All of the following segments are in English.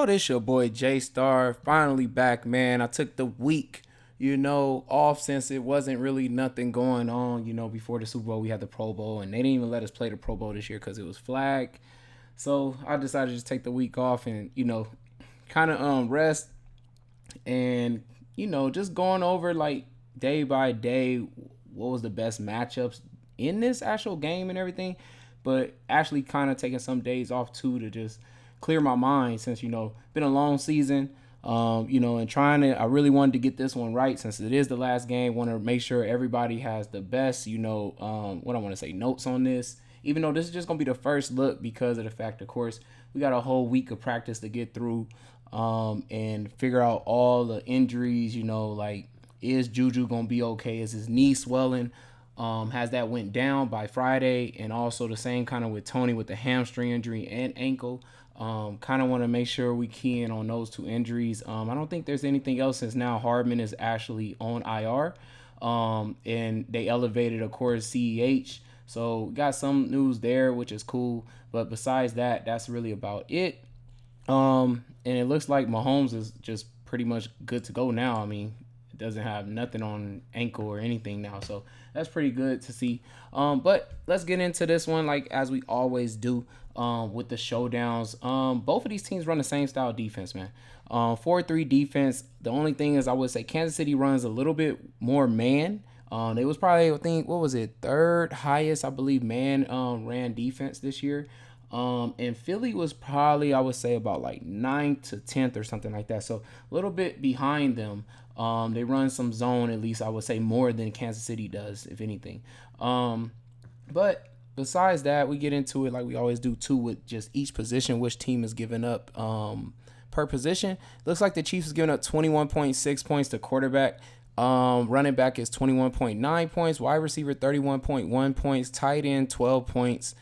Oh, this your boy Jaystar, finally back, man. I took the week, off since it wasn't really nothing going on. Before the Super Bowl, we had the Pro Bowl, and they didn't even let us play the Pro Bowl this year because it was flag. So I decided to just take the week off and kind of rest and just going over like day by day what was the best matchups in this actual game and everything, but actually kind of taking some days off too to just clear my mind since been a long season. And trying to, I really wanted to get this one right since it is the last game. Want to make sure everybody has the best, what I want to say, notes on this. Even though this is just gonna be the first look because of the fact, of course, we got a whole week of practice to get through, and figure out all the injuries. Like, is Juju gonna be okay? Is his knee swelling? Has that went down by Friday? And also the same kind of with Tony with the hamstring injury and ankle. Kind of want to make sure we key in on those two injuries. I don't think there's anything else since now Hardman is actually on IR. And they elevated, of course, CEH. So got some news there, which is cool. But besides that, that's really about it. And it looks like Mahomes is just pretty much good to go now. I mean, it doesn't have nothing on ankle or anything now, so that's pretty good to see. But let's get into this one, like as we always do, with the showdowns. Both of these teams run the same style defense, man. 4-3 defense. The only thing is, I would say Kansas City runs a little bit more man. It was probably, I think, what was it, third highest, I believe, man ran defense this year. And Philly was probably, I would say, about like 9th to 10th or something like that. So a little bit behind them. They run some zone, at least I would say, more than Kansas City does, if anything. But besides that, we get into it like we always do too, with just each position, which team is giving up per position. Looks like the Chiefs is giving up 21.6 points to quarterback. Running back is 21.9 points. Wide receiver 31.1 points. Tight end 12 points.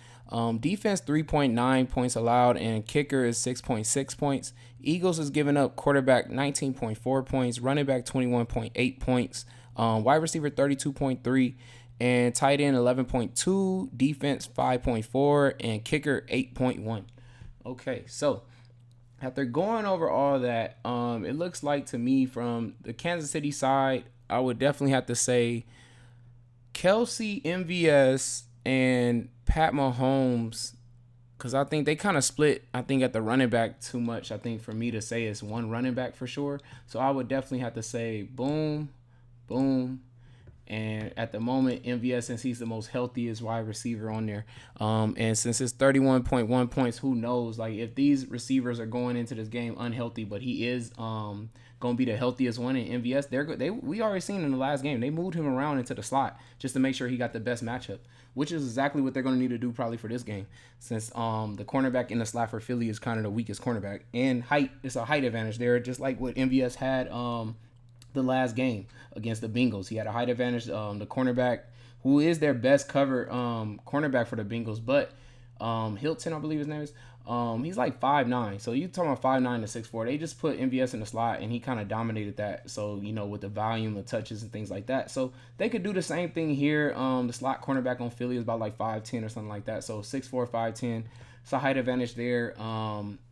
Defense 3.9 points allowed, and kicker is 6.6 points. Eagles is giving up quarterback 19.4 points, running back 21.8 points, wide receiver 32.3, and tight end 11.2, defense 5.4, and kicker 8.1. Okay, so after going over all that, it looks like to me from the Kansas City side, I would definitely have to say Kelsey, MVS, and Pat Mahomes, because I think they kind of split, I think, at the running back too much. I think for me to say it's one running back for sure. So I would definitely have to say boom, boom. And at the moment, MVS, since he's the most healthiest wide receiver on there, and since it's 31.1 points, who knows? Like, if these receivers are going into this game unhealthy, but he is going to be the healthiest one in MVS, we already seen in the last game, they moved him around into the slot just to make sure he got the best matchup, which is exactly what they're going to need to do probably for this game, since the cornerback in the slot for Philly is kind of the weakest cornerback. And height, it's a height advantage there, just like what MVS had the last game against the Bengals. He had a height advantage. The cornerback, who is their best cover cornerback for the Bengals, but Hilton, I believe his name is. He's like 5'9". So you talking about 5'9" to 6'4". They just put MVS in the slot, and he kind of dominated that. So, with the volume of touches and things like that. So they could do the same thing here. The slot cornerback on Philly is about like 5'10" or something like that. So 6'4", 5'10". It's a height advantage there.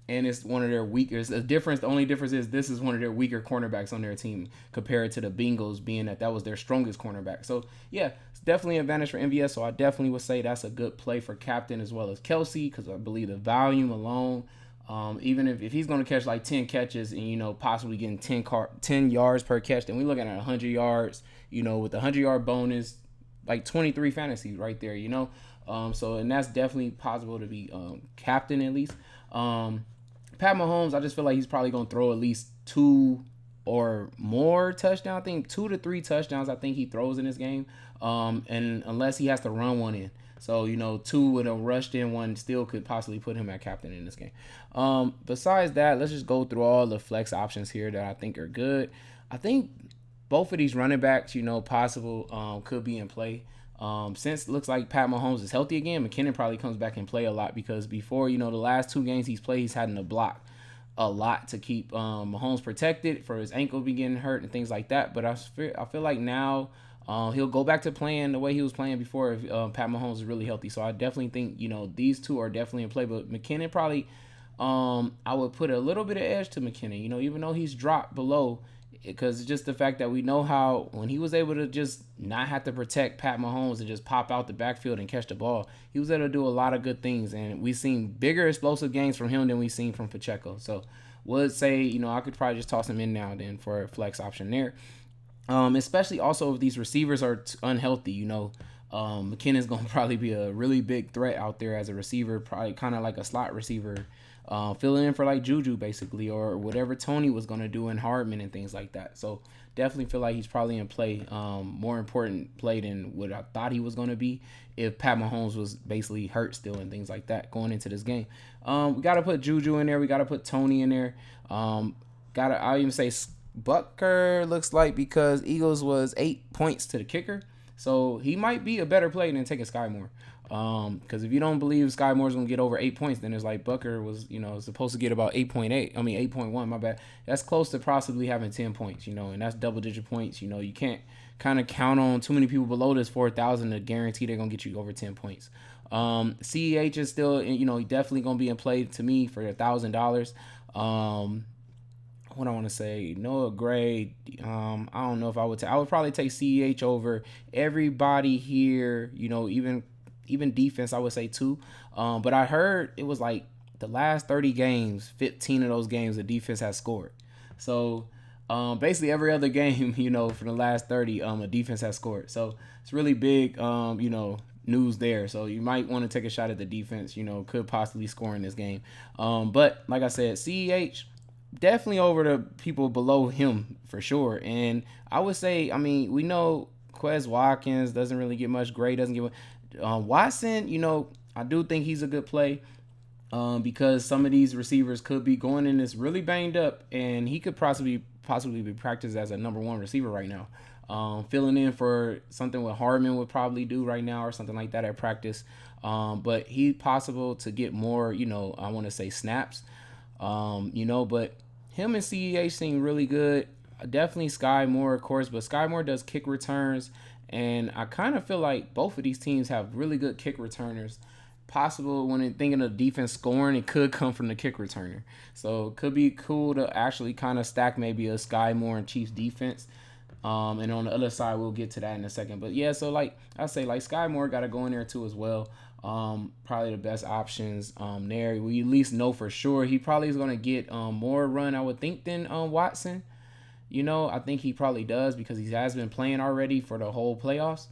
And it's one of their weaker. The only difference is this is one of their weaker cornerbacks on their team compared to the Bengals, being that was their strongest cornerback. So yeah, it's definitely an advantage for MVS. So I definitely would say that's a good play for captain as well as Kelsey, because I believe the volume alone, even if he's going to catch like 10 catches and possibly getting 10 yards per catch, then we're looking at 100 yards. With the 100-yard bonus, like 23 fantasy right there. So and that's definitely possible to be captain at least. Pat Mahomes, I just feel like he's probably going to throw at least 2 or more touchdowns. I think 2 to 3 touchdowns I think he throws in this game. And unless he has to run one in. So, 2 with a rushed in one still could possibly put him at captain in this game. Besides that, let's just go through all the flex options here that I think are good. I think both of these running backs, possible could be in play. Since it looks like Pat Mahomes is healthy again, McKinnon probably comes back and play a lot, because before, the last 2 games he's played, he's had to block a lot to keep Mahomes protected for his ankle being getting hurt and things like that. But I feel like now he'll go back to playing the way he was playing before if Pat Mahomes is really healthy. So I definitely think, these two are definitely in play. But McKinnon probably I would put a little bit of edge to McKinnon. Even though he's dropped below, because it's just the fact that we know how when he was able to just not have to protect Pat Mahomes and just pop out the backfield and catch the ball, he was able to do a lot of good things, and we've seen bigger explosive games from him than we've seen from Pacheco. So would say I could probably just toss him in now then for a flex option there. Especially also if these receivers are unhealthy. McKinnon's going to probably be a really big threat out there as a receiver, probably kind of like a slot receiver, filling in for like Juju basically, or whatever Tony was going to do in Hardman and things like that. So definitely feel like he's probably in play, more important play than what I thought he was going to be if Pat Mahomes was basically hurt still and things like that going into this game. We got to put Juju in there. We got to put Tony in there. I'll even say Butker looks like, because Eagles was 8 points to the kicker. So he might be a better play than taking Sky Moore. Because if you don't believe Sky Moore's going to get over 8 points, then it's like Butker was, supposed to get about 8.1, my bad. That's close to possibly having 10 points, and that's double-digit points. You can't kind of count on too many people below this 4,000 to guarantee they're going to get you over 10 points. CEH is still, definitely going to be in play to me for $1,000. What I want to say, Noah Gray. I don't know if I would. I would probably take CEH over everybody here. Even defense, I would say too. But I heard it was like the last 30 games, 15 of those games, the defense has scored. So basically every other game, for the last 30, a defense has scored. So it's really big, news there. So you might want to take a shot at the defense. Could possibly score in this game. But like I said, CEH. Definitely over the people below him for sure. And I would say, we know Quez Watkins doesn't really get much grade, doesn't get Watson, I do think he's a good play, because some of these receivers could be going in this really banged up, and he could possibly be practiced as a number one receiver right now. Filling in for something what Hardman would probably do right now or something like that at practice. But he's possible to get more, I want to say snaps. But him and CEH seem really good. Definitely Sky Moore, of course, but Sky Moore does kick returns, and I kind of feel like both of these teams have really good kick returners. Possible when thinking of defense scoring, it could come from the kick returner. So it could be cool to actually kind of stack maybe a Sky Moore and Chiefs defense. And on the other side, we'll get to that in a second. But yeah, so like I say, like Sky Moore got to go in there too as well. Probably the best options there. We at least know for sure he probably is going to get more run, I would think, than Watson. I think he probably does, because he has been playing already for the whole playoffs,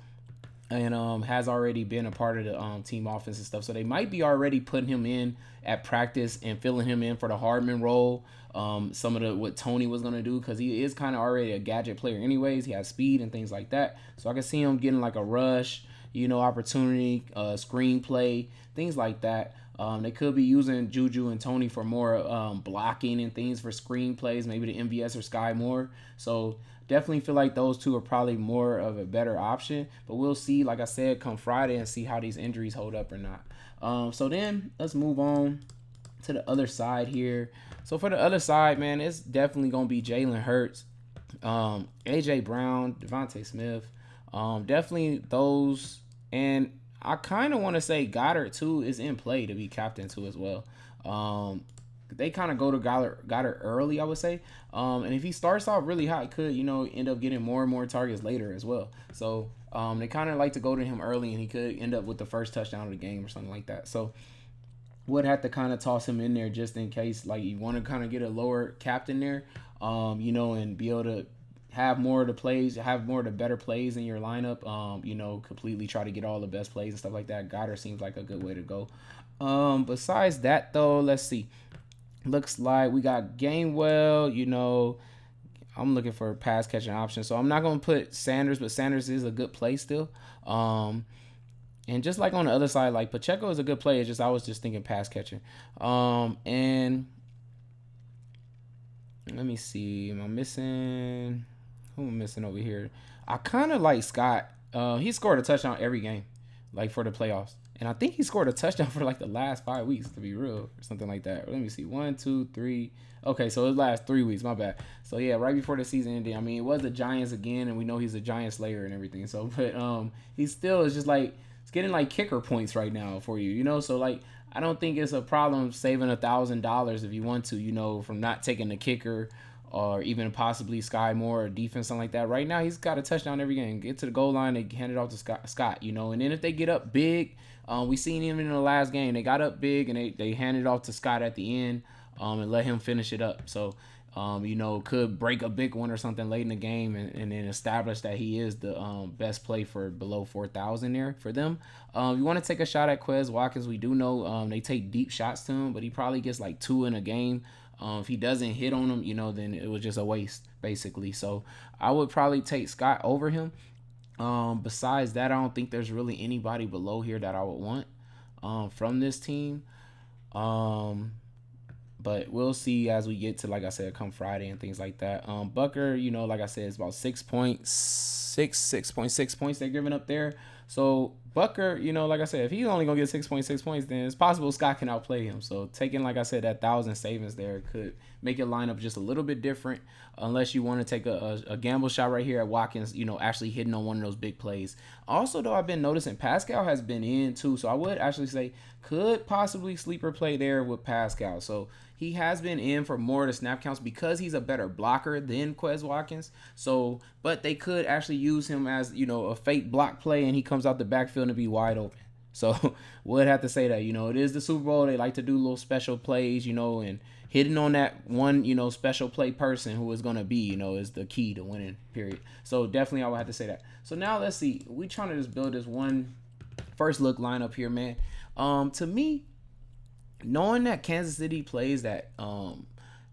and has already been a part of the team offense and stuff. So they might be already putting him in at practice and filling him in for the Hardman role. Some of what Tony was going to do, because he is kind of already a gadget player anyways. He has speed and things like that. So I can see him getting like a rush, opportunity, screenplay, things like that. They could be using Juju and Tony for more blocking and things for screenplays, maybe the MVS or Sky Moore. So definitely feel like those two are probably more of a better option. But we'll see, like I said, come Friday and see how these injuries hold up or not. So then let's move on to the other side here. So for the other side, man, it's definitely going to be Jalen Hurts, A.J. Brown, Devontae Smith. Definitely those. And I kind of want to say Goddard, too, is in play to be captain, too, as well. They kind of go to Goddard early, I would say. And if he starts off really hot, could, end up getting more and more targets later as well. So they kind of like to go to him early, and he could end up with the first touchdown of the game or something like that. So would have to kind of toss him in there just in case, like, you want to kind of get a lower captain there, and be able to have more of the plays, have more of the better plays in your lineup, completely try to get all the best plays and stuff like that. Goddard seems like a good way to go. Besides that, though, let's see. Looks like we got Gainwell, I'm looking for pass catching options. So I'm not going to put Sanders, but Sanders is a good play still. And just like on the other side, like Pacheco is a good play. It's just I was just thinking pass catching. And let me see. Am I missing? Who am I missing over here? I kind of like Scott. He scored a touchdown every game, like for the playoffs. And I think he scored a touchdown for like the last 5 weeks, to be real, or something like that. Let me see. 1, 2, 3. Okay, so it last 3 weeks. My bad. So yeah, right before the season ended. I mean, it was the Giants again, and we know he's a Giant Slayer and everything. So, but he still is just like, it's getting like kicker points right now for you, So like, I don't think it's a problem saving $1,000 if you want to, from not taking the kicker or even possibly Sky Moore or defense, something like that. Right now, he's got a touchdown every game. Get to the goal line, they hand it off to Scott, and then if they get up big, we seen him in the last game. They got up big and they handed it off to Scott at the end and let him finish it up. So, could break a big one or something late in the game and then establish that he is the best play for below 4,000 there for them. You want to take a shot at Quez Watkins. We do know they take deep shots to him, but he probably gets like 2 in a game. If he doesn't hit on him, then it was just a waste, basically. So I would probably take Scott over him. Besides that, I don't think there's really anybody below here that I would want from this team. But we'll see as we get to, like I said, come Friday and things like that. Bucker, like I said, it's about 6.6 points they're giving up there. So Bucker, like I said, if he's only going to get 6.6 points, then it's possible Scott can outplay him. So taking, like I said, that 1,000 savings there could make it line up just a little bit different, unless you want to take a gamble shot right here at Watkins, actually hitting on one of those big plays. Also, though, I've been noticing Pascal has been in too. So I would actually say could possibly sleeper play there with Pascal. So he has been in for more of the snap counts because he's a better blocker than Quez Watkins. So, but they could actually use him as, a fake block play and he comes out the backfield and be wide open. So would have to say that, it is the Super Bowl. They like to do little special plays, and hitting on that one, special play person who is going to be, is the key to winning, period. So definitely I would have to say that. So now let's see. We trying to just build this one first look lineup here, man. To me, knowing that Kansas City plays that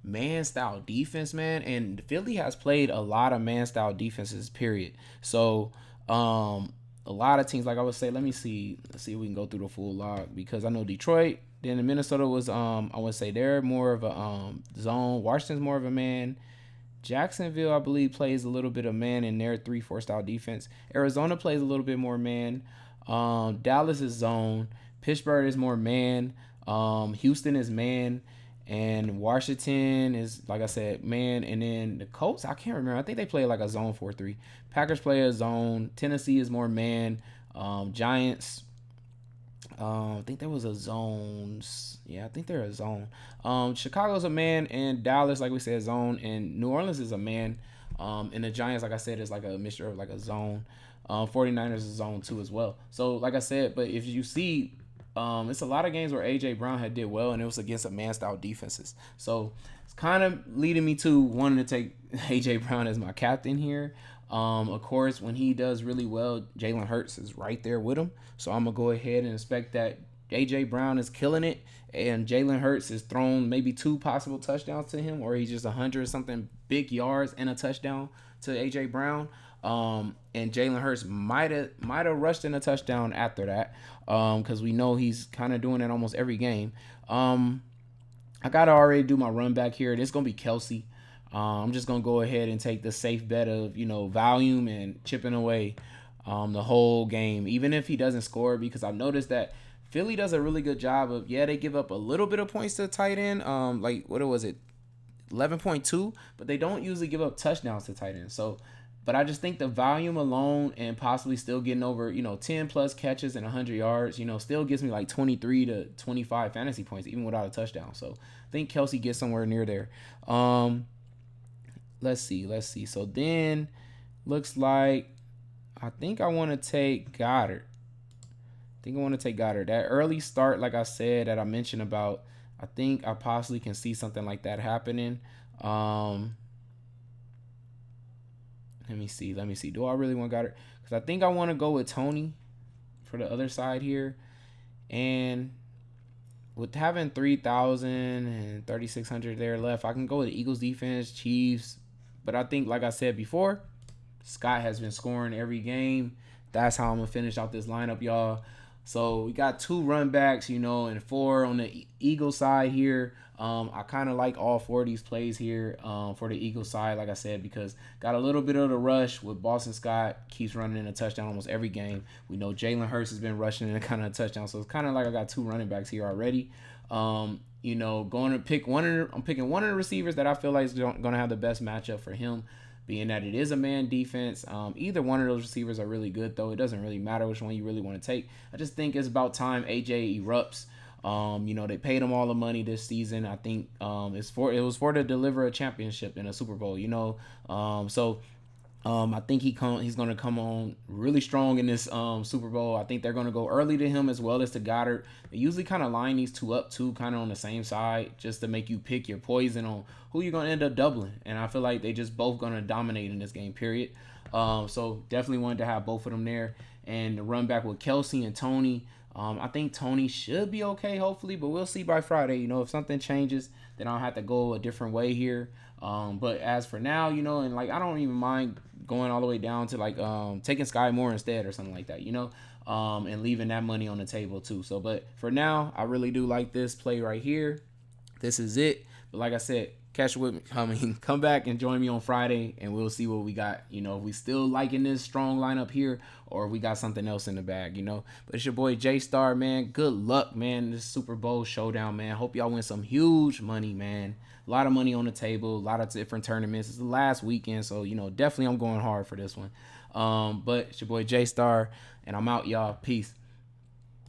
man-style defense, man, and Philly has played a lot of man-style defenses, period. So a lot of teams, like I would say, let's see if we can go through the full log, because I know Detroit, then Minnesota was, I would say they're more of a zone. Washington's more of a man. Jacksonville, I believe, plays a little bit of man in their 3-4 style defense. Arizona plays a little bit more man. Dallas is zone. Pittsburgh is more man. Houston is man. And Washington is, like I said, man. And then the Colts, I can't remember. I think they play like a zone 4-3. Packers play a zone. Tennessee is more man. Giants, I think there was a zone. Yeah, I think they're a zone. Chicago's a man, and Dallas, like we said, zone. And New Orleans is a man. And the Giants, like I said, is like a mixture of like a zone. 49ers is zone too as well. So, like I said, but if you see, it's a lot of games where A.J. Brown had did well, and it was against a man-style defenses. So it's kind of leading me to wanting to take A.J. Brown as my captain here. Of course, when he does really well, Jalen Hurts is right there with him. So I'm going to go ahead and expect that A.J. Brown is killing it, and Jalen Hurts is thrown maybe 2 possible touchdowns to him, or he's just 100-something big yards and a touchdown to A.J. Brown. And Jalen Hurts might have rushed in a touchdown after that, because we know he's kind of doing that almost every game. I gotta already do my run back here. It's gonna be Kelsey. I'm just gonna go ahead and take the safe bet of volume and chipping away the whole game, even if he doesn't score, because I've noticed that Philly does a really good job of, they give up a little bit of points to tight end, like what was it, 11.2, but they don't usually give up touchdowns to tight end. So. But I just think the volume alone and possibly still getting over, 10 plus catches and 100 yards, still gives me like 23 to 25 fantasy points, even without a touchdown. So I think Kelsey gets somewhere near there. Let's see. So then looks like I think I want to take Goddard. That early start, like I said, that I mentioned about, I think I possibly can see something like that happening. Let me see. Do I really want Goddard? Because I think I want to go with Tony for the other side here. And with having 3,000 and 3,600 there left, I can go with the Eagles defense, Chiefs. But I think, like I said before, Scott has been scoring every game. That's how I'm going to finish out this lineup, y'all. So we got 2 run backs, and 4 on the Eagles side here. I kind of like all 4 of these plays here for the Eagles side, like I said, because got a little bit of the rush with Boston Scott, keeps running in a touchdown almost every game. We know Jalen Hurts has been rushing in a kind of touchdown, so it's kind of like I got 2 running backs here already. Going to pick I'm picking one of the receivers that I feel like is going to have the best matchup for him, being that it is a man defense. Either one of those receivers are really good, though. It doesn't really matter which one you really want to take. I just think it's about time AJ erupts. They paid him all the money this season. I think it was for to deliver a championship in a Super Bowl. I think he's gonna come on really strong in this Super Bowl. I think they're gonna go early to him as well as to Goddard. They usually kind of line these two up too, kind of on the same side, just to make you pick your poison on who you're gonna end up doubling. And I feel like they just both gonna dominate in this game. Period. So definitely wanted to have both of them there, and the run back with Kelsey and Tony. I think Tony should be okay, hopefully, but we'll see by Friday. If something changes, then I'll have to go a different way here. But as for now, and like I don't even mind going all the way down to like taking Sky Moore instead or something like that, and leaving that money on the table too. So, but for now, I really do like this play right here. This is it. But like I said, catch with me. Come back and join me on Friday, and we'll see what we got. If we still liking this strong lineup here, or if we got something else in the bag. But it's your boy Jaystar, man. Good luck, man. This Super Bowl showdown, man. Hope y'all win some huge money, man. A lot of money on the table, a lot of different tournaments. It's the last weekend, so definitely I'm going hard for this one. But it's your boy Jaystar, and I'm out, y'all. Peace.